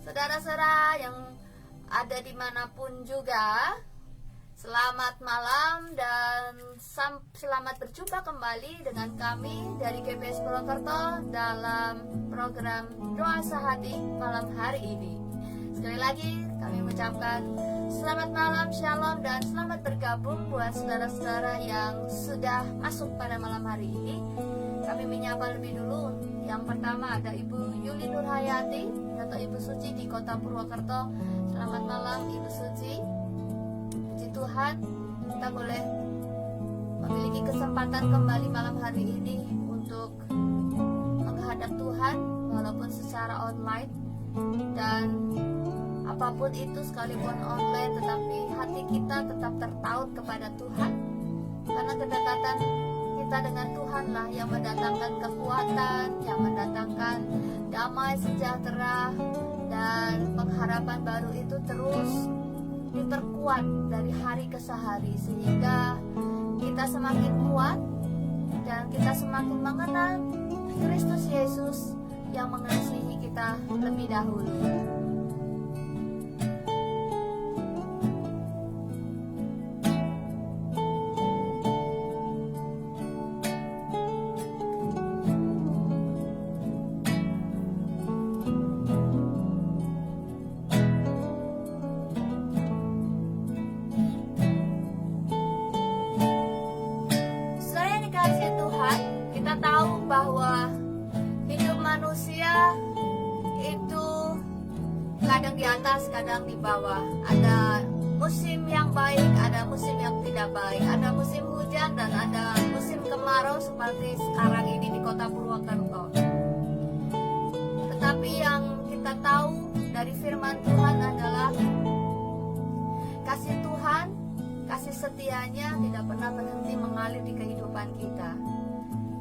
Saudara-saudara yang ada dimanapun juga, selamat malam dan selamat berjumpa kembali dengan kami dari GPS Purwokerto dalam program Doa Sehati malam hari ini. Sekali lagi kami mengucapkan selamat malam, shalom, dan selamat bergabung buat saudara-saudara yang sudah masuk pada malam hari ini. Kami menyapa lebih dulu. Yang pertama ada Ibu Yuli Nurhayati atau Ibu Suci di Kota Purwokerto. Selamat malam Ibu Suci. Puji Tuhan, kita boleh memiliki kesempatan kembali malam hari ini untuk menghadap Tuhan walaupun secara online. Dan apapun itu sekalipun online, tetapi hati kita tetap tertaut kepada Tuhan, karena kedekatan kita dengan Tuhanlah yang mendatangkan kekuatan, yang mendatangkan damai sejahtera, dan pengharapan baru itu terus diperkuat dari hari ke hari, sehingga kita semakin kuat dan kita semakin mengenal Kristus Yesus yang mengasihi kita lebih dahulu. Bahwa hidup manusia itu kadang di atas, kadang di bawah. Ada musim yang baik, ada musim yang tidak baik. Ada musim hujan dan ada musim kemarau seperti sekarang ini di Kota Purwokerto. Tetapi yang kita tahu dari firman Tuhan adalah kasih Tuhan, kasih setianya tidak pernah berhenti mengalir di kehidupan kita.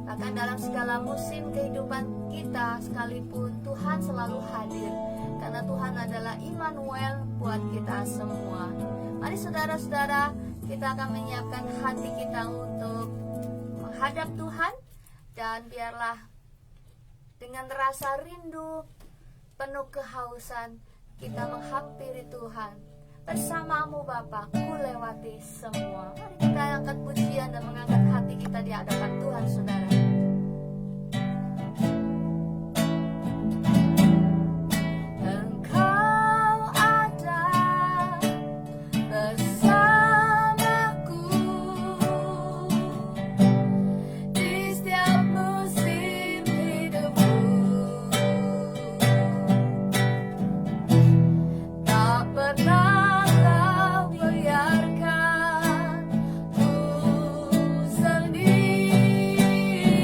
Bahkan dalam segala musim kehidupan kita sekalipun, Tuhan selalu hadir, karena Tuhan adalah Immanuel buat kita semua. Mari saudara-saudara, kita akan menyiapkan hati kita untuk menghadap Tuhan. Dan biarlah dengan rasa rindu, penuh kehausan, kita menghampiri Tuhan. Bersamamu Bapa, ku lewati semua. Mari kita angkat pujian dan mengangkat hati kita di hadapan Tuhan, saudara. Sendiri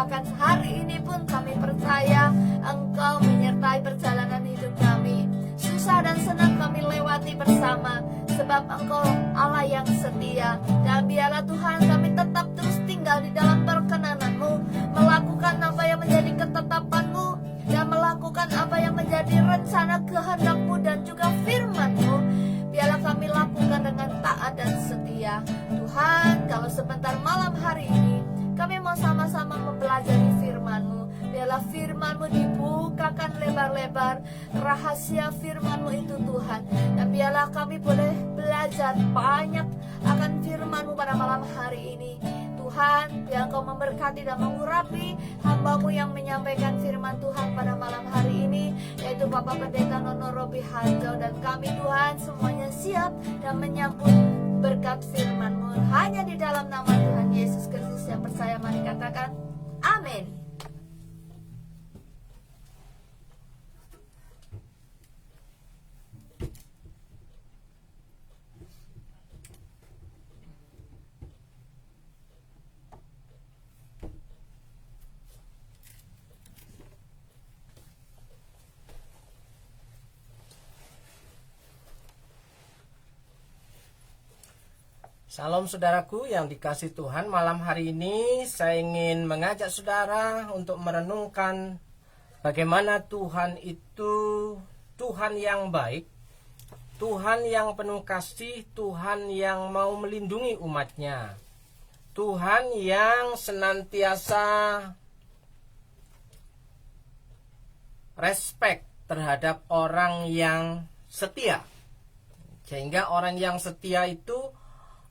bahkan hari ini pun kami percaya Engkau menyertai perjalanan hidup kami. Susah dan senang kami lewati bersama, sebab Engkau Allah yang setia. Dan biarlah Tuhan kami tetap terus tinggal di dalam perkenan-Mu, melakukan apa yang menjadi ketetapan-Mu, dan melakukan apa yang menjadi rencana kehendak-Mu dan juga firman-Mu. Biarlah kami lakukan dengan taat dan setia. Tuhan, kalau sebentar malam hari ini kami mau sama-sama mempelajari firman-Mu. Biarlah firman-Mu dibukakan lebar-lebar, rahasia firman-Mu itu Tuhan. Dan biarlah kami boleh belajar banyak akan firman-Mu pada malam hari ini. Tuhan, biar Engkau memberkati dan mengurapi hamba-Mu yang menyampaikan firman Tuhan pada malam hari ini, yaitu Bapak Pendeta Nono Robi Harjo. Dan kami Tuhan semuanya siap dan menyambut berkat firman-Mu. Hanya di dalam nama Tuhan Yesus Kristus yang percaya, mari katakan amin. Salam saudaraku yang dikasihi Tuhan, malam hari ini saya ingin mengajak saudara untuk merenungkan bagaimana Tuhan itu Tuhan yang baik, Tuhan yang penuh kasih, Tuhan yang mau melindungi umatnya, Tuhan yang senantiasa respect terhadap orang yang setia. Sehingga orang yang setia itu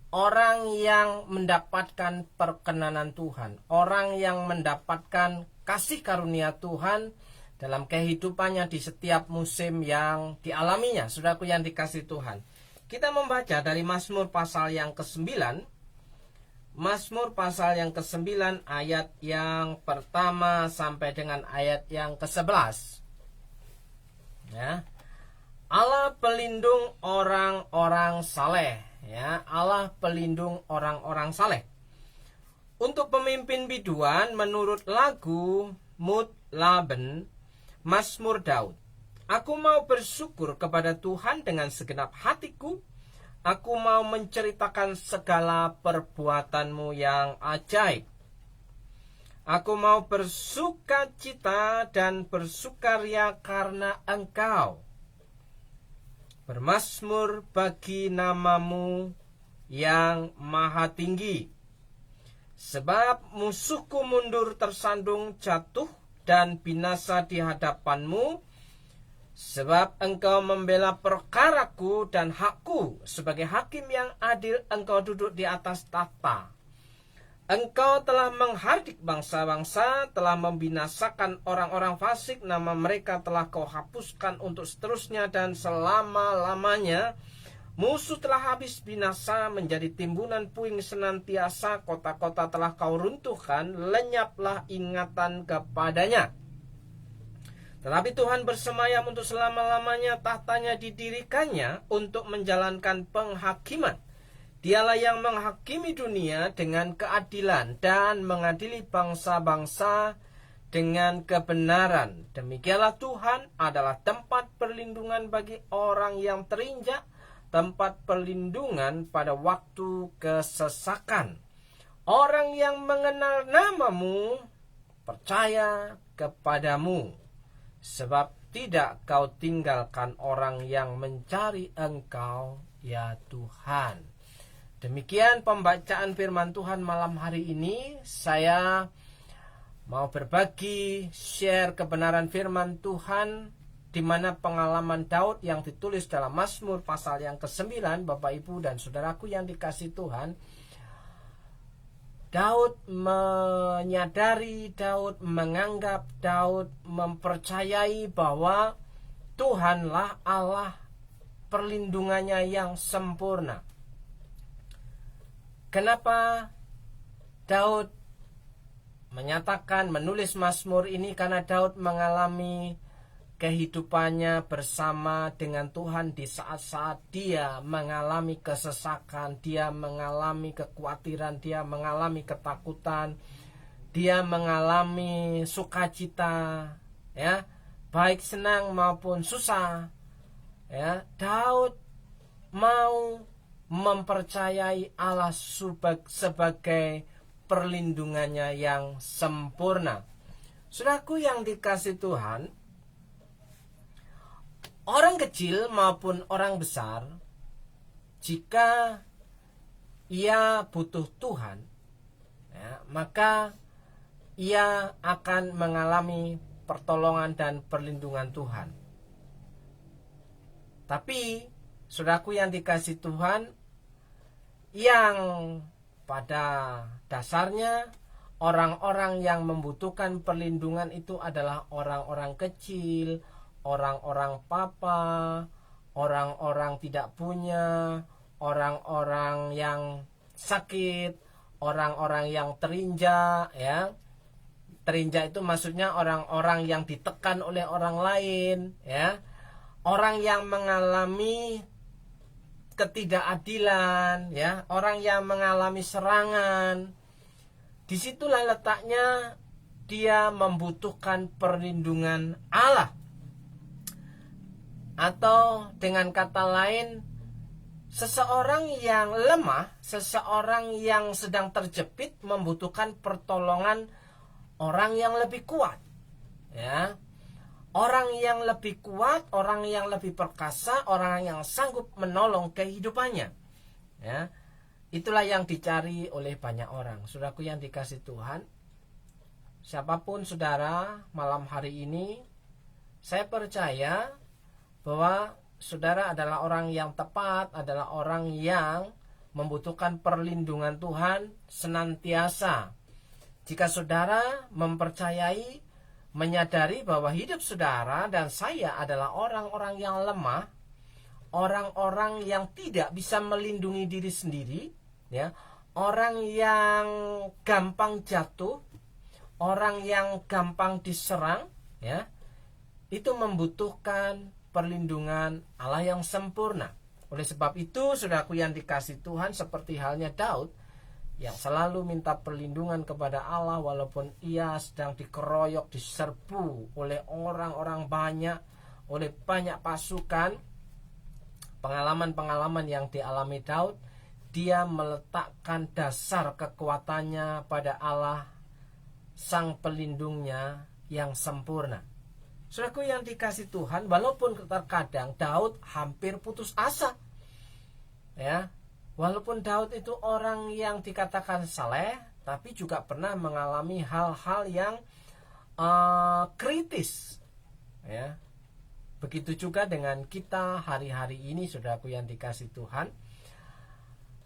orang yang mendapatkan perkenanan Tuhan, orang yang mendapatkan kasih karunia Tuhan dalam kehidupannya di setiap musim yang dialaminya. Saudaraku yang dikasihi Tuhan, kita membaca dari Mazmur pasal yang ke-9, Mazmur pasal yang ke-9 ayat yang pertama sampai dengan ayat yang ke-11. Ya. Allah pelindung orang-orang saleh. Ya, Allah pelindung orang-orang saleh. Untuk pemimpin biduan menurut lagu Mutlaben, Mazmur Daud. Aku mau bersyukur kepada Tuhan dengan segenap hatiku. Aku mau menceritakan segala perbuatan-Mu yang ajaib. Aku mau bersukacita dan bersukaria karena Engkau. Bermazmur bagi nama-Mu yang maha tinggi. Sebab musuhku mundur tersandung jatuh dan binasa di hadapan-Mu. Sebab Engkau membela perkaraku dan hakku. Sebagai hakim yang adil Engkau duduk di atas tahta. Engkau telah menghardik bangsa-bangsa, telah membinasakan orang-orang fasik, nama mereka telah Kau hapuskan untuk seterusnya dan selama-lamanya. Musuh telah habis binasa, menjadi timbunan puing senantiasa, kota-kota telah Kau runtuhkan, lenyaplah ingatan kepadanya. Tetapi Tuhan bersemayam untuk selama-lamanya, tahtanya didirikannya untuk menjalankan penghakiman. Dialah yang menghakimi dunia dengan keadilan dan mengadili bangsa-bangsa dengan kebenaran. Demikianlah Tuhan adalah tempat perlindungan bagi orang yang terinjak, tempat perlindungan pada waktu kesesakan. Orang yang mengenal nama-Mu percaya kepadamu, sebab tidak Kau tinggalkan orang yang mencari Engkau, ya Tuhan. Demikian pembacaan firman Tuhan malam hari ini. Saya mau berbagi, share kebenaran firman Tuhan, di mana pengalaman Daud yang ditulis dalam Mazmur pasal yang ke-9, Bapak Ibu dan saudaraku yang dikasihi Tuhan. Daud menyadari, Daud menganggap, Daud mempercayai bahwa Tuhanlah Allah perlindungannya yang sempurna. Kenapa Daud menyatakan, menulis Mazmur ini? Karena Daud mengalami kehidupannya bersama dengan Tuhan di saat-saat dia mengalami kesesakan, dia mengalami kekhawatiran, dia mengalami ketakutan, dia mengalami sukacita, ya, baik senang maupun susah, ya. Daud mau mempercayai Allah sebagai perlindungannya yang sempurna. Saudaraku yang dikasih Tuhan, orang kecil maupun orang besar, jika ia butuh Tuhan, ya, maka ia akan mengalami pertolongan dan perlindungan Tuhan. Tapi saudaraku yang dikasih Tuhan, yang pada dasarnya orang-orang yang membutuhkan perlindungan itu adalah orang-orang kecil, orang-orang papa, orang-orang tidak punya, orang-orang yang sakit, orang-orang yang terinjak, ya. Terinjak itu maksudnya orang-orang yang ditekan oleh orang lain, ya. Orang yang mengalami ketidakadilan, ya, orang yang mengalami serangan. Disitulah letaknya dia membutuhkan perlindungan Allah. Atau dengan kata lain, seseorang yang lemah, seseorang yang sedang terjepit membutuhkan pertolongan orang yang lebih kuat, ya. Orang yang lebih kuat, orang yang lebih perkasa, orang yang sanggup menolong kehidupannya, ya. Itulah yang dicari oleh banyak orang. Saudaraku yang dikasih Tuhan, siapapun saudara malam hari ini, saya percaya bahwa saudara adalah orang yang tepat, adalah orang yang membutuhkan perlindungan Tuhan senantiasa. Jika saudara mempercayai, menyadari bahwa hidup saudara dan saya adalah orang-orang yang lemah, orang-orang yang tidak bisa melindungi diri sendiri, ya, orang yang gampang jatuh, orang yang gampang diserang, ya, itu membutuhkan perlindungan Allah yang sempurna. Oleh sebab itu, saudaraku yang dikasih Tuhan, seperti halnya Daud yang selalu minta perlindungan kepada Allah walaupun ia sedang dikeroyok, diserbu oleh orang-orang banyak, oleh banyak pasukan. Pengalaman-pengalaman yang dialami Daud, dia meletakkan dasar kekuatannya pada Allah, sang pelindungnya yang sempurna. Saudaraku yang dikasih Tuhan, walaupun terkadang Daud hampir putus asa, ya, walaupun Daud itu orang yang dikatakan saleh, tapi juga pernah mengalami hal-hal yang kritis, ya. Begitu juga dengan kita hari-hari ini, saudaraku yang dikasih Tuhan.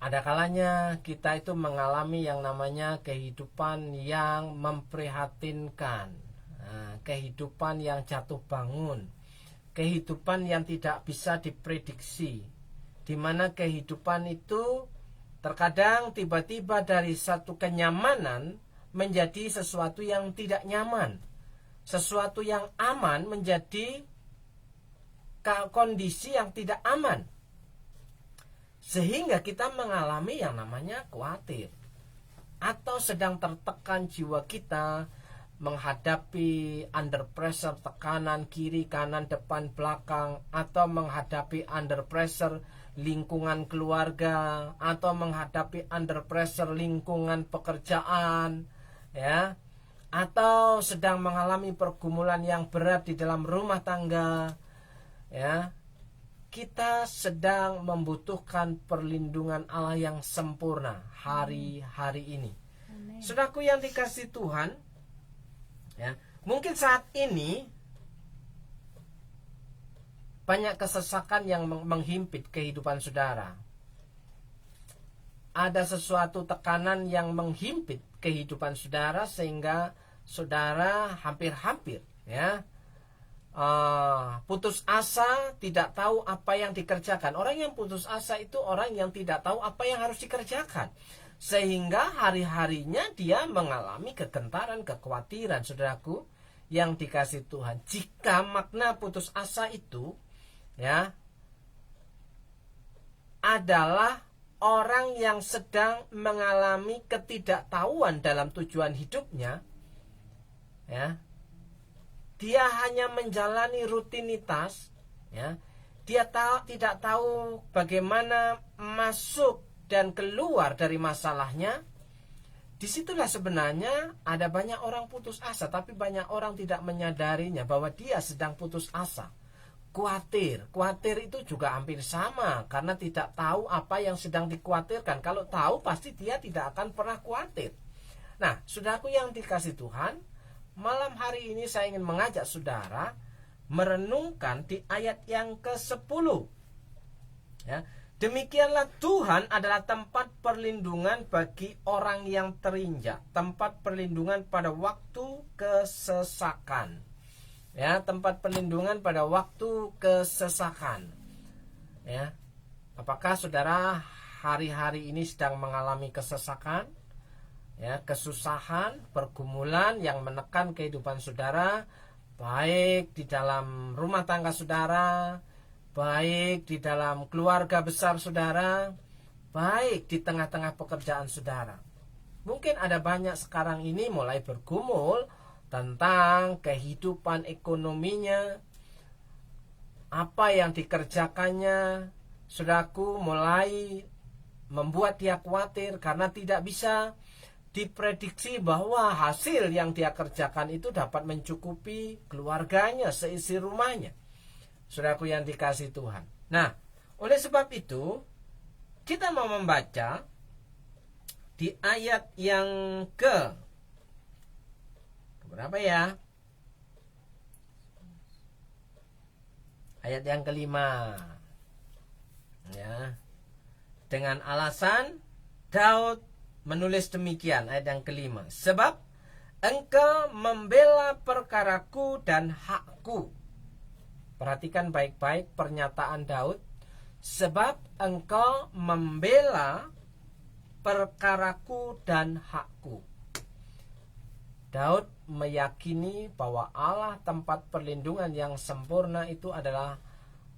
Ada kalanya kita itu mengalami yang namanya kehidupan yang memprihatinkan, kehidupan yang jatuh bangun, kehidupan yang tidak bisa diprediksi, di mana kehidupan itu terkadang tiba-tiba dari satu kenyamanan menjadi sesuatu yang tidak nyaman, sesuatu yang aman menjadi kondisi yang tidak aman, sehingga kita mengalami yang namanya khawatir, atau sedang tertekan jiwa kita menghadapi under pressure, tekanan kiri, kanan, depan, belakang, atau menghadapi under pressure lingkungan keluarga, atau menghadapi under pressure lingkungan pekerjaan, ya, atau sedang mengalami pergumulan yang berat di dalam rumah tangga, ya. Kita sedang membutuhkan perlindungan Allah yang sempurna hari-hari ini. Saudaraku yang dikasih Tuhan, ya, mungkin saat ini banyak kesesakan yang menghimpit kehidupan saudara. Ada sesuatu tekanan yang menghimpit kehidupan saudara sehingga saudara hampir-hampir, ya, putus asa, tidak tahu apa yang dikerjakan. Orang yang putus asa itu orang yang tidak tahu apa yang harus dikerjakan, sehingga hari-harinya dia mengalami kegentaran, kekhawatiran. Saudaraku yang dikasih Tuhan, jika makna putus asa itu, ya, adalah orang yang sedang mengalami ketidaktahuan dalam tujuan hidupnya, ya, dia hanya menjalani rutinitas, ya, dia tidak tahu bagaimana masuk dan keluar dari masalahnya. Disitulah sebenarnya ada banyak orang putus asa, tapi banyak orang tidak menyadarinya bahwa dia sedang putus asa. Khawatir itu juga hampir sama, karena tidak tahu apa yang sedang dikhawatirkan. Kalau tahu pasti dia tidak akan pernah khawatir. Nah, saudaraku yang dikasih Tuhan, malam hari ini saya ingin mengajak saudara merenungkan di ayat yang ke-10. Ya, demikianlah Tuhan adalah tempat perlindungan bagi orang yang terinjak, tempat perlindungan pada waktu kesesakan. Ya, tempat perlindungan pada waktu kesesakan. Ya, apakah saudara hari-hari ini sedang mengalami kesesakan? Ya, kesusahan, pergumulan yang menekan kehidupan saudara, baik di dalam rumah tangga saudara, baik di dalam keluarga besar saudara, baik di tengah-tengah pekerjaan saudara. Mungkin ada banyak sekarang ini mulai bergumul tentang kehidupan ekonominya, apa yang dikerjakannya. Saudaraku, mulai membuat dia khawatir karena tidak bisa diprediksi bahwa hasil yang dia kerjakan itu dapat mencukupi keluarganya, seisi rumahnya. Saudaraku yang dikasih Tuhan. Nah, oleh sebab itu kita mau membaca di ayat yang berapa ya? Ayat yang ke-5. Ya. Dengan alasan Daud menulis demikian, ayat yang ke-5. Sebab engkau membela perkaraku dan hakku. Perhatikan baik-baik pernyataan Daud. Sebab engkau membela perkaraku dan hakku. Daud meyakini bahwa Allah tempat perlindungan yang sempurna itu adalah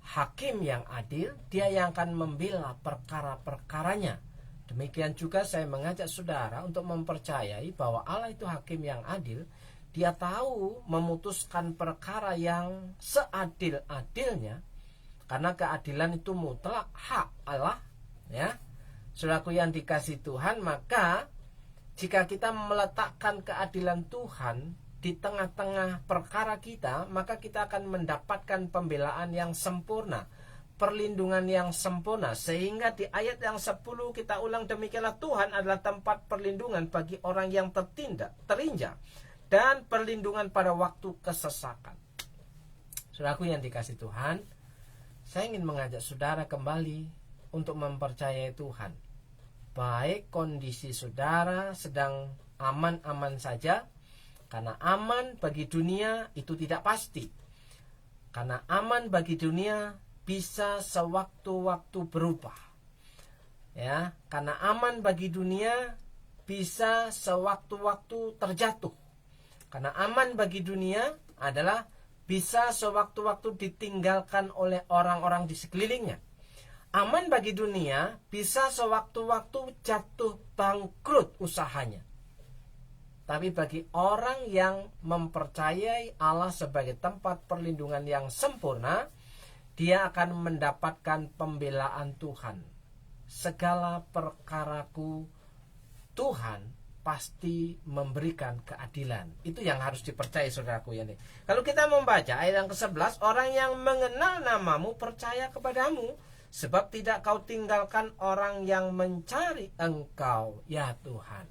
hakim yang adil. Dia yang akan membela perkara-perkaranya. Demikian juga saya mengajak saudara untuk mempercayai bahwa Allah itu hakim yang adil. Dia tahu memutuskan perkara yang seadil-adilnya, karena keadilan itu mutlak hak Allah. Ya, saudaraku yang dikasih Tuhan, maka jika kita meletakkan keadilan Tuhan di tengah-tengah perkara kita, maka kita akan mendapatkan pembelaan yang sempurna, perlindungan yang sempurna. Sehingga di ayat yang 10 kita ulang, demikianlah Tuhan adalah tempat perlindungan bagi orang yang terinjak, dan perlindungan pada waktu kesesakan. Saudaraku yang dikasih Tuhan, saya ingin mengajak saudara kembali untuk mempercayai Tuhan. Baik kondisi saudara sedang aman-aman saja, karena aman bagi dunia itu tidak pasti. Karena aman bagi dunia bisa sewaktu-waktu berubah. Ya, karena aman bagi dunia bisa sewaktu-waktu terjatuh. Karena aman bagi dunia adalah bisa sewaktu-waktu ditinggalkan oleh orang-orang di sekelilingnya. Aman bagi dunia bisa sewaktu-waktu jatuh bangkrut usahanya. Tapi bagi orang yang mempercayai Allah sebagai tempat perlindungan yang sempurna, dia akan mendapatkan pembelaan Tuhan. Segala perkaraku, Tuhan pasti memberikan keadilan. Itu yang harus dipercayai saudaraku ya nih. Kalau kita membaca ayat yang ke-11, orang yang mengenal namamu percaya kepadamu, sebab tidak kau tinggalkan orang yang mencari engkau ya Tuhan.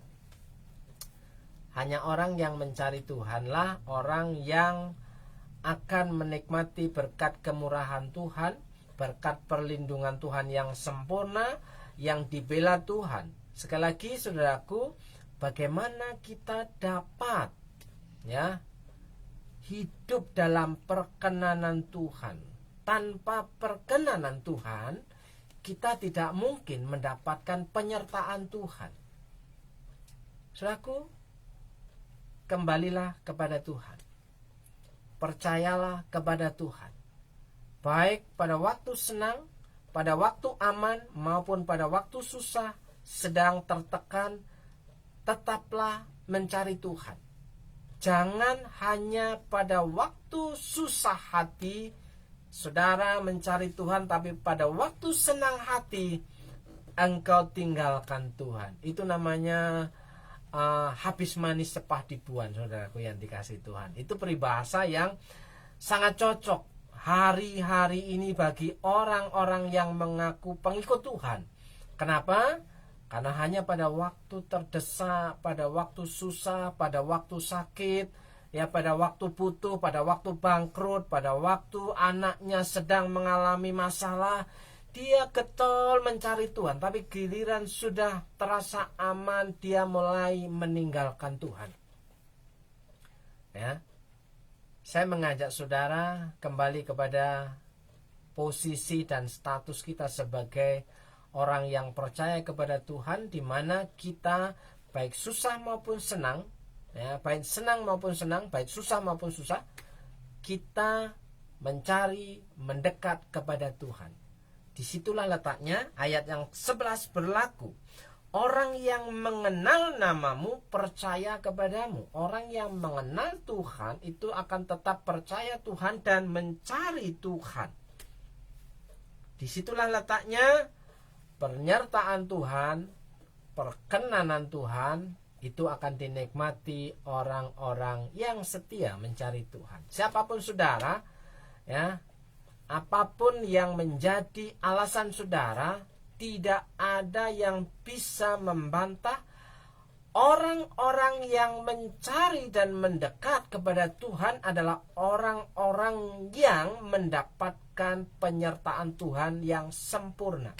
Hanya orang yang mencari Tuhanlah orang yang akan menikmati berkat kemurahan Tuhan, berkat perlindungan Tuhan yang sempurna, yang dibela Tuhan. Sekali lagi saudaraku, bagaimana kita dapat hidup dalam perkenanan Tuhan. Tanpa perkenanan Tuhan, kita tidak mungkin mendapatkan penyertaan Tuhan. Saudaraku, kembalilah kepada Tuhan. Percayalah kepada Tuhan. Baik pada waktu senang, pada waktu aman maupun pada waktu susah, sedang tertekan, tetaplah mencari Tuhan. Jangan hanya pada waktu susah hati saudara mencari Tuhan, tapi pada waktu senang hati engkau tinggalkan Tuhan. Itu namanya habis manis sepah dibuang, saudaraku yang dikasih Tuhan. Itu peribahasa yang sangat cocok hari-hari ini bagi orang-orang yang mengaku pengikut Tuhan. Kenapa? Karena hanya pada waktu terdesak, pada waktu susah, pada waktu sakit, ya pada waktu butuh, pada waktu bangkrut, pada waktu anaknya sedang mengalami masalah, dia getol mencari Tuhan. Tapi giliran sudah terasa aman, dia mulai meninggalkan Tuhan. Ya, saya mengajak saudara kembali kepada posisi dan status kita sebagai orang yang percaya kepada Tuhan, di mana kita baik susah maupun senang, ya, baik senang maupun senang, baik susah maupun susah, kita mencari mendekat kepada Tuhan. Disitulah letaknya ayat yang 11 berlaku. Orang yang mengenal namamu percaya kepadamu. Orang yang mengenal Tuhan itu akan tetap percaya Tuhan dan mencari Tuhan. Disitulah letaknya penyertaan Tuhan, perkenanan Tuhan itu akan dinikmati orang-orang yang setia mencari Tuhan. Siapapun saudara, ya, apapun yang menjadi alasan saudara, tidak ada yang bisa membantah orang-orang yang mencari dan mendekat kepada Tuhan adalah orang-orang yang mendapatkan penyertaan Tuhan yang sempurna.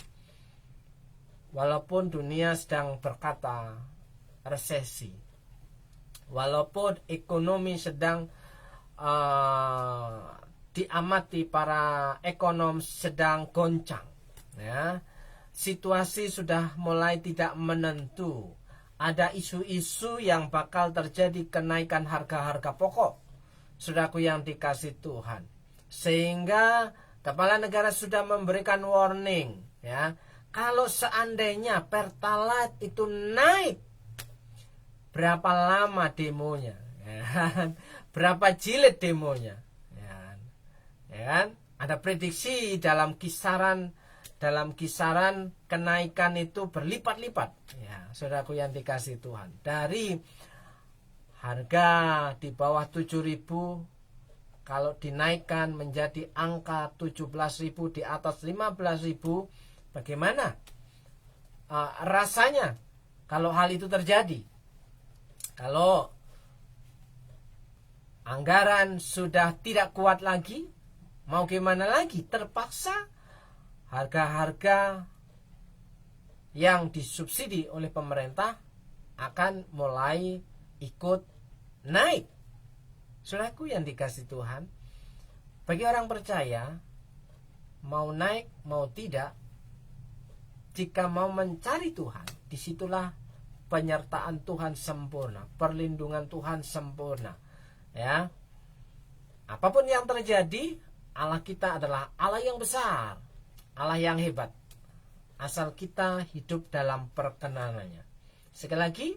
Walaupun dunia sedang berkata resesi, walaupun ekonomi sedang diamati para ekonom sedang goncang, ya, situasi sudah mulai tidak menentu, ada isu-isu yang bakal terjadi kenaikan harga-harga pokok, saudaraku yang dikasih Tuhan, sehingga kepala negara sudah memberikan warning, ya, kalau seandainya Pertalite itu naik, berapa lama demonya, ya, berapa jilid demonya, ya kan? Ada prediksi dalam kisaran kenaikan itu berlipat-lipat, ya, saudaraku yang dikasih Tuhan, dari harga di bawah 7.000 kalau dinaikkan menjadi angka 17.000, di atas 15.000, bagaimana rasanya kalau hal itu terjadi? Kalau anggaran sudah tidak kuat lagi, mau gimana lagi? Terpaksa harga-harga yang disubsidi oleh pemerintah akan mulai ikut naik. Saudaraku yang dikasih Tuhan, bagi orang percaya, mau naik mau tidak, jika mau mencari Tuhan, disitulah penyertaan Tuhan sempurna, perlindungan Tuhan sempurna, ya. Apapun yang terjadi, Allah kita adalah Allah yang besar, Allah yang hebat, asal kita hidup dalam perkenanannya. Sekali lagi,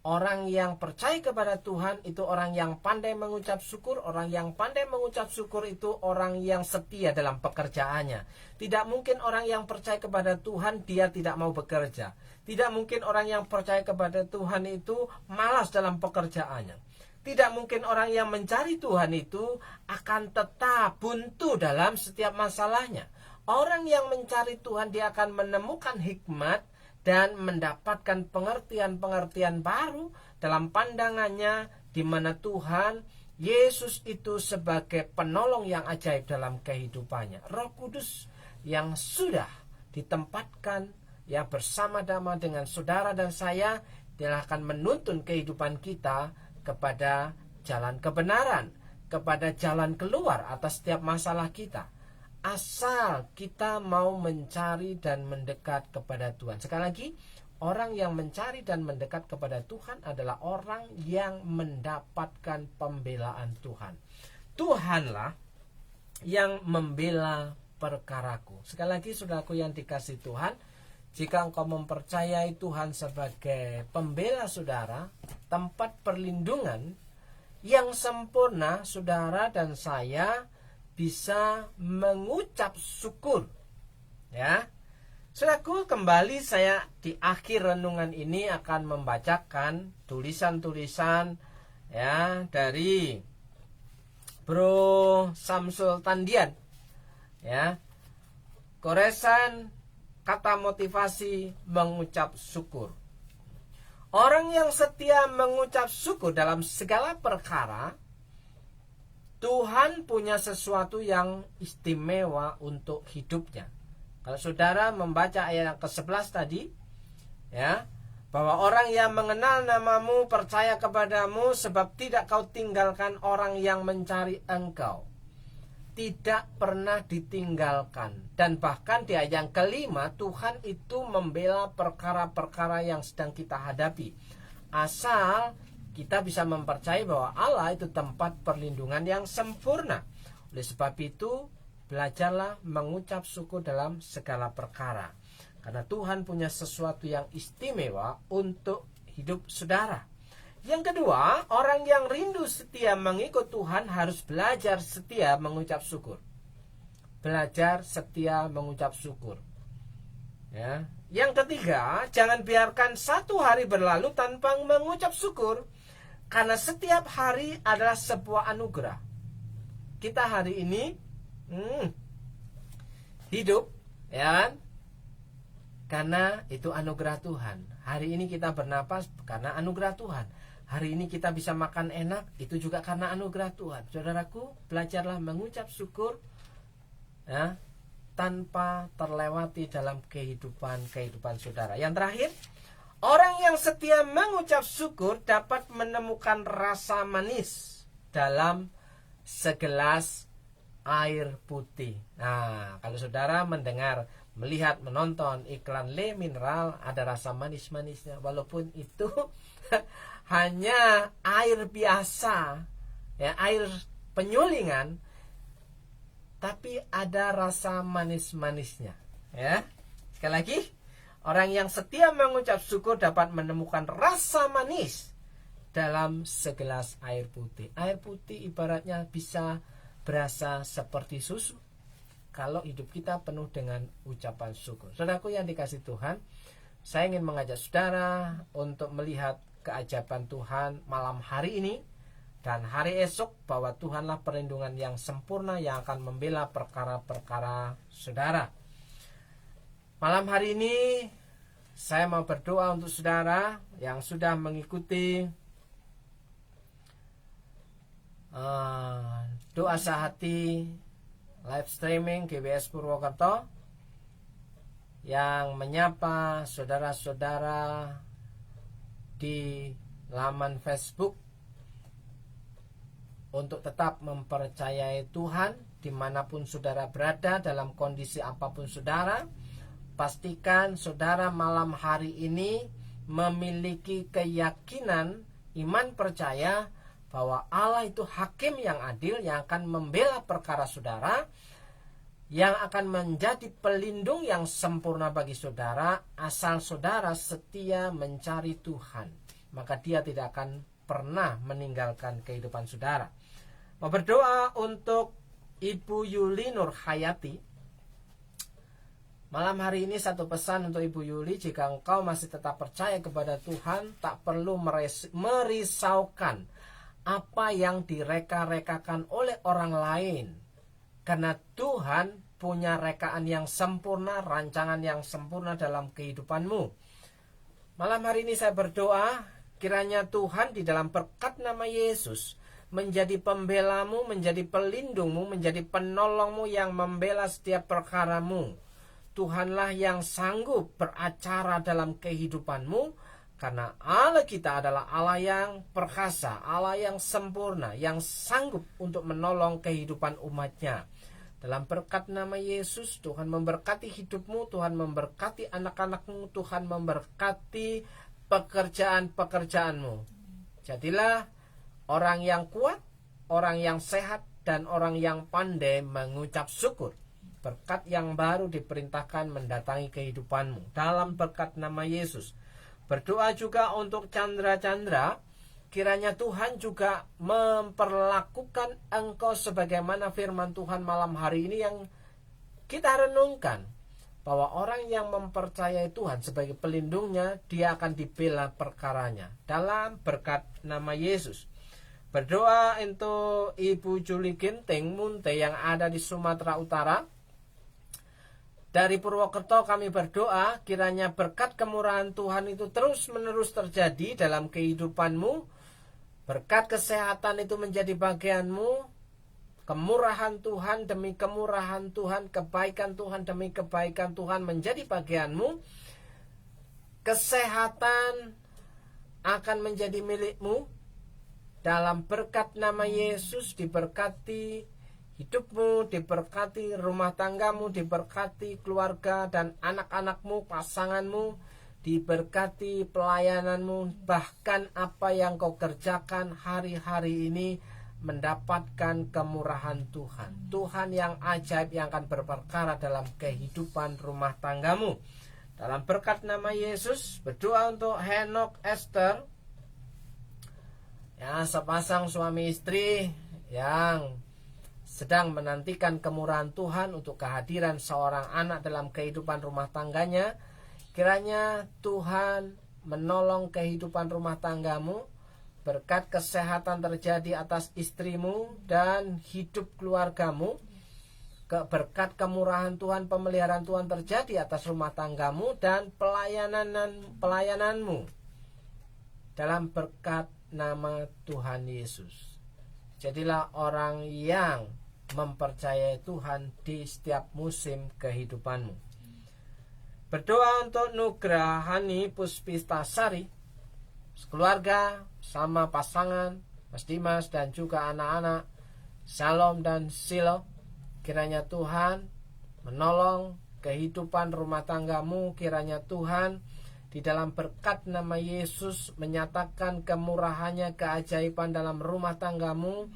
orang yang percaya kepada Tuhan itu orang yang pandai mengucap syukur. Orang yang pandai mengucap syukur itu orang yang setia dalam pekerjaannya. Tidak mungkin orang yang percaya kepada Tuhan dia tidak mau bekerja. Tidak mungkin orang yang percaya kepada Tuhan itu malas dalam pekerjaannya. Tidak mungkin orang yang mencari Tuhan itu akan tetap buntu dalam setiap masalahnya. Orang yang mencari Tuhan dia akan menemukan hikmat dan mendapatkan pengertian-pengertian baru dalam pandangannya, di mana Tuhan Yesus itu sebagai penolong yang ajaib dalam kehidupannya. Roh Kudus yang sudah ditempatkan yang bersama-sama dengan saudara dan saya, dia akan menuntun kehidupan kita kepada jalan kebenaran, kepada jalan keluar atas setiap masalah kita, asal kita mau mencari dan mendekat kepada Tuhan. Sekali lagi, orang yang mencari dan mendekat kepada Tuhan adalah orang yang mendapatkan pembelaan Tuhan. Tuhanlah yang membela perkaraku. Sekali lagi saudaraku yang dikasihi Tuhan, jika engkau mempercayai Tuhan sebagai pembela saudara, tempat perlindungan yang sempurna, saudara dan saya bisa mengucap syukur. Ya, saudaraku, kembali saya di akhir renungan ini akan membacakan tulisan-tulisan ya dari Bro Samsul Tandian. Ya, goresan kata motivasi mengucap syukur. Orang yang setia mengucap syukur dalam segala perkara, Tuhan punya sesuatu yang istimewa untuk hidupnya. Kalau saudara membaca ayat yang ke-11 tadi, ya, bahwa orang yang mengenal namamu percaya kepadamu, sebab tidak kau tinggalkan orang yang mencari engkau. Tidak pernah ditinggalkan. Dan bahkan di ayat yang kelima, Tuhan itu membela perkara-perkara yang sedang kita hadapi, asal kita bisa mempercayai bahwa Allah itu tempat perlindungan yang sempurna. Oleh sebab itu, belajarlah mengucap syukur dalam segala perkara, karena Tuhan punya sesuatu yang istimewa untuk hidup saudara. Yang kedua, orang yang rindu setia mengikut Tuhan harus belajar setia mengucap syukur. Belajar setia mengucap syukur. Ya. Yang ketiga, jangan biarkan satu hari berlalu tanpa mengucap syukur, karena setiap hari adalah sebuah anugerah. Kita hari ini hidup, ya kan? Karena itu anugerah Tuhan. Hari ini kita bernapas karena anugerah Tuhan. Hari ini kita bisa makan enak, itu juga karena anugerah Tuhan. Saudaraku, belajarlah mengucap syukur ya, tanpa terlewati dalam kehidupan saudara. Yang terakhir, orang yang setia mengucap syukur dapat menemukan rasa manis dalam segelas air putih. Nah, kalau saudara mendengar, melihat, menonton iklan Le Mineral, ada rasa manis-manisnya, walaupun itu hanya air biasa, ya, air penyulingan, tapi ada rasa manis-manisnya. Ya, sekali lagi, orang yang setia mengucap syukur dapat menemukan rasa manis dalam segelas air putih. Air putih ibaratnya bisa berasa seperti susu kalau hidup kita penuh dengan ucapan syukur. Saudaraku yang dikasihi Tuhan, saya ingin mengajak saudara untuk melihat keajaban Tuhan malam hari ini dan hari esok, bahwa Tuhanlah perlindungan yang sempurna yang akan membela perkara-perkara saudara. Malam hari ini saya mau berdoa untuk saudara yang sudah mengikuti doa sehati live streaming GBS Purwokerto, yang menyapa saudara-saudara di laman Facebook untuk tetap mempercayai Tuhan dimanapun saudara berada, dalam kondisi apapun saudara. Pastikan saudara malam hari ini memiliki keyakinan, iman percaya bahwa Allah itu hakim yang adil, yang akan membela perkara saudara, yang akan menjadi pelindung yang sempurna bagi saudara, asal saudara setia mencari Tuhan. Maka Dia tidak akan pernah meninggalkan kehidupan saudara. Mau berdoa untuk Ibu Yuli Nur Hayati. Malam hari ini satu pesan untuk Ibu Yuli: jika engkau masih tetap percaya kepada Tuhan, tak perlu merisaukan apa yang direka-rekakan oleh orang lain, karena Tuhan punya rekaan yang sempurna, rancangan yang sempurna dalam kehidupanmu. Malam hari ini saya berdoa, kiranya Tuhan di dalam berkat nama Yesus menjadi pembelamu, menjadi pelindungmu, menjadi penolongmu yang membela setiap perkaramu. Tuhanlah yang sanggup beracara dalam kehidupanmu, karena Allah kita adalah Allah yang perkasa, Allah yang sempurna, yang sanggup untuk menolong kehidupan umatnya. Dalam berkat nama Yesus, Tuhan memberkati hidupmu, Tuhan memberkati anak-anakmu, Tuhan memberkati pekerjaan-pekerjaanmu. Jadilah orang yang kuat, orang yang sehat, dan orang yang pandai mengucap syukur. berkat yang baru diperintahkan mendatangi kehidupanmu. Dalam berkat nama Yesus. Berdoa juga untuk Chandra-Chandra, kiranya Tuhan juga memperlakukan engkau sebagaimana firman Tuhan malam hari ini yang kita renungkan. Bahwa orang yang mempercayai Tuhan sebagai pelindungnya, dia akan dibela perkaranya. Dalam berkat nama Yesus. Berdoa untuk Ibu Juli Ginting Munte yang ada di Sumatera Utara. Dari Purwokerto kami berdoa kiranya berkat kemurahan Tuhan itu terus menerus terjadi dalam kehidupanmu. Berkat kesehatan itu menjadi bagianmu. Kemurahan Tuhan demi kemurahan Tuhan, kebaikan Tuhan demi kebaikan Tuhan menjadi bagianmu. Kesehatan akan menjadi milikmu. Dalam berkat nama Yesus diberkati hidupmu, diberkati rumah tanggamu, diberkati keluarga dan anak-anakmu, pasanganmu, diberkati pelayananmu, bahkan apa yang kau kerjakan hari-hari ini mendapatkan kemurahan Tuhan. Tuhan yang ajaib yang akan berperkara dalam kehidupan rumah tanggamu. Dalam berkat nama Yesus, berdoa untuk Henok Esther, ya, sepasang suami istri yang sedang menantikan kemurahan Tuhan untuk kehadiran seorang anak dalam kehidupan rumah tangganya. Kiranya Tuhan menolong kehidupan rumah tanggamu. Berkat kesehatan terjadi atas istrimu dan hidup keluargamu. Berkat kemurahan Tuhan, pemeliharaan Tuhan terjadi atas rumah tanggamu dan pelayananmu. Dalam berkat nama Tuhan Yesus. Jadilah orang yang mempercayai Tuhan di setiap musim kehidupanmu. Berdoa untuk Nugrahani Puspitasari, keluarga sama pasangan Mas Dimas dan juga anak-anak Shalom dan Silo. Kiranya Tuhan menolong kehidupan rumah tanggamu. Kiranya Tuhan di dalam berkat nama Yesus menyatakan kemurahannya, keajaiban dalam rumah tanggamu.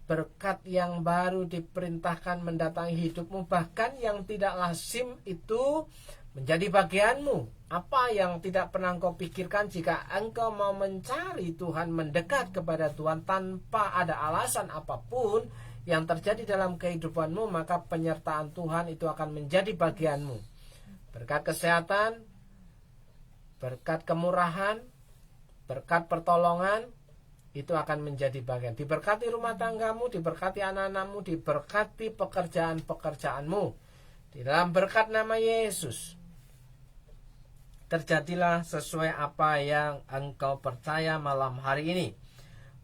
Berkat yang baru diperintahkan mendatangi hidupmu. Bahkan yang tidak lazim itu menjadi bagianmu. Apa yang tidak pernah engkau pikirkan, jika engkau mau mencari Tuhan, mendekat kepada Tuhan tanpa ada alasan apapun yang terjadi dalam kehidupanmu, maka penyertaan Tuhan itu akan menjadi bagianmu. Berkat kesehatan, berkat kemurahan, berkat pertolongan, itu akan menjadi bagian. Diberkati rumah tanggamu, diberkati anak-anakmu, diberkati pekerjaan-pekerjaanmu. Di dalam berkat nama Yesus, terjadilah sesuai apa yang engkau percaya malam hari ini.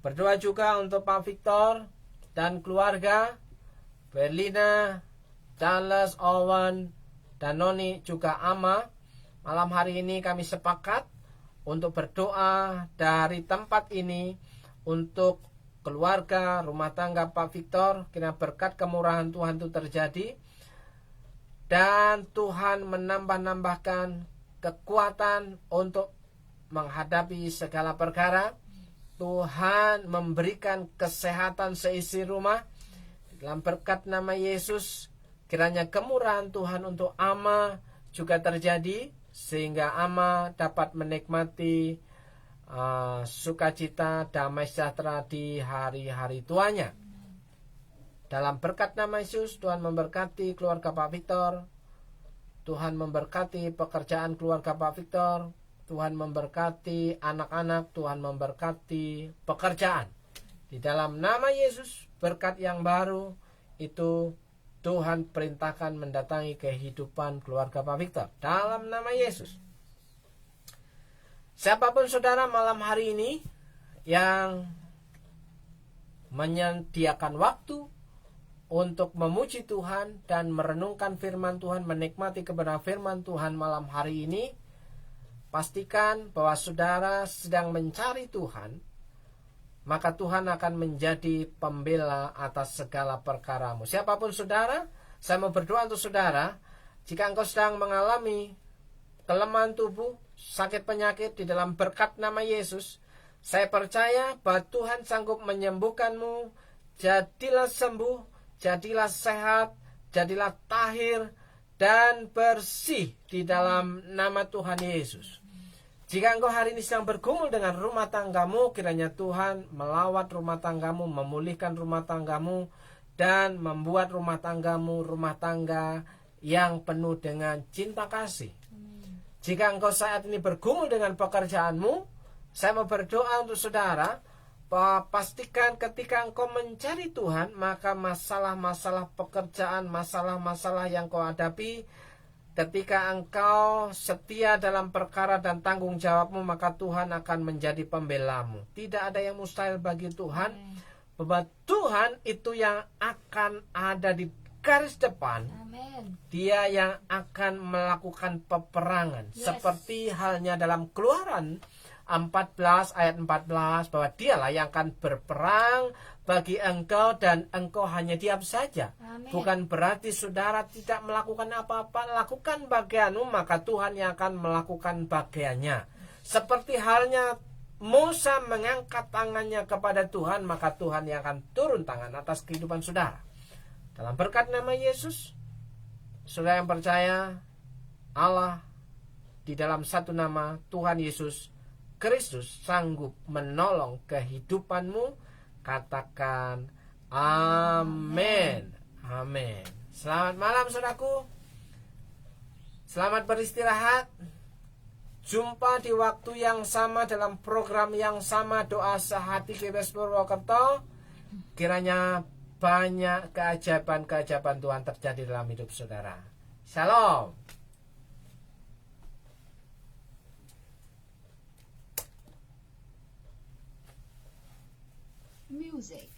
Berdoa juga untuk Pak Victor dan keluarga, Berlina, Charles, Owen, dan Noni, juga Ama. Malam hari ini kami sepakat untuk berdoa dari tempat ini untuk keluarga, rumah tangga Pak Victor. Kiranya berkat kemurahan Tuhan itu terjadi, dan Tuhan menambah-nambahkan kekuatan untuk menghadapi segala perkara. Tuhan memberikan kesehatan seisi rumah. Dalam berkat nama Yesus, kiranya kemurahan Tuhan untuk Ama juga terjadi, sehingga Ama dapat menikmati sukacita, damai sejahtera di hari-hari tuanya. Dalam berkat nama Yesus, Tuhan memberkati keluarga Pak Victor. Tuhan memberkati pekerjaan keluarga Pak Victor. Tuhan memberkati anak-anak. Tuhan memberkati pekerjaan. Di dalam nama Yesus, berkat yang baru itu Tuhan perintahkan mendatangi kehidupan keluarga Pak Victor. Dalam nama Yesus. Siapapun saudara malam hari ini yang menyediakan waktu untuk memuji Tuhan dan merenungkan firman Tuhan, menikmati kebenaran firman Tuhan malam hari ini, pastikan bahwa saudara sedang mencari Tuhan, maka Tuhan akan menjadi pembela atas segala perkaramu. Siapapun saudara, saya mau berdoa untuk saudara. Jika engkau sedang mengalami kelemahan tubuh, sakit penyakit, di dalam berkat nama Yesus, saya percaya bahwa Tuhan sanggup menyembuhkanmu. Jadilah sembuh, jadilah sehat, jadilah tahir dan bersih di dalam nama Tuhan Yesus. Jika engkau hari ini sedang bergumul dengan rumah tanggamu, kiranya Tuhan melawat rumah tanggamu, memulihkan rumah tanggamu, dan membuat rumah tanggamu rumah tangga yang penuh dengan cinta kasih. Jika engkau saat ini bergumul dengan pekerjaanmu, saya mau berdoa untuk saudara, pastikan ketika engkau mencari Tuhan, maka masalah-masalah pekerjaan, masalah-masalah yang kau hadapi, ketika engkau setia dalam perkara dan tanggung jawabmu, maka Tuhan akan menjadi pembelamu. Tidak ada yang mustahil bagi Tuhan. Bahwa Tuhan itu yang akan ada di garis depan. Amin. Dia yang akan melakukan peperangan. Seperti halnya dalam Keluaran 14 ayat 14, bahwa dialah yang akan berperang bagi engkau dan engkau hanya diam saja. Amin. Bukan berarti saudara tidak melakukan apa-apa. Lakukan bagianmu, maka Tuhan yang akan melakukan bagiannya. Seperti halnya Musa mengangkat tangannya kepada Tuhan, maka Tuhan yang akan turun tangan atas kehidupan saudara. Dalam berkat nama Yesus, saudara yang percaya, Allah di dalam satu nama, Tuhan Yesus Kristus sanggup menolong kehidupanmu. Katakan amin. Amin. Selamat malam saudaraku. Selamat beristirahat. Jumpa di waktu yang sama dalam program yang sama, Doa Sehati GBS Purwokerto. Kiranya banyak keajaiban-keajaiban Tuhan terjadi dalam hidup saudara. Shalom. Music.